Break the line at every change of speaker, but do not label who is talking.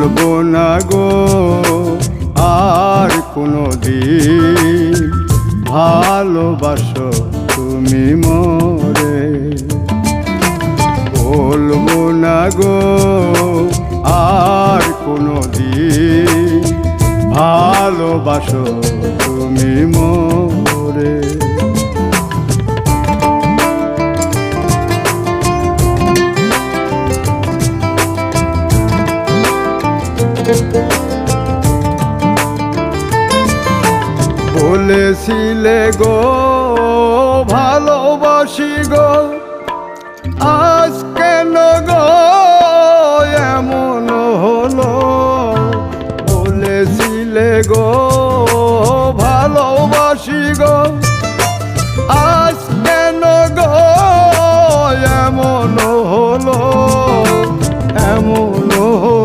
বলবো না গো আর কোনো দিন ভালোবাসো তুমি মোরে। বলবো না গো আর কোনো দিন ভালোবাসো তুমি মোরে। বলেছিলে গো ভালোবাসি গো, আজ কেন গো এমন হলো? বলেছিলে গো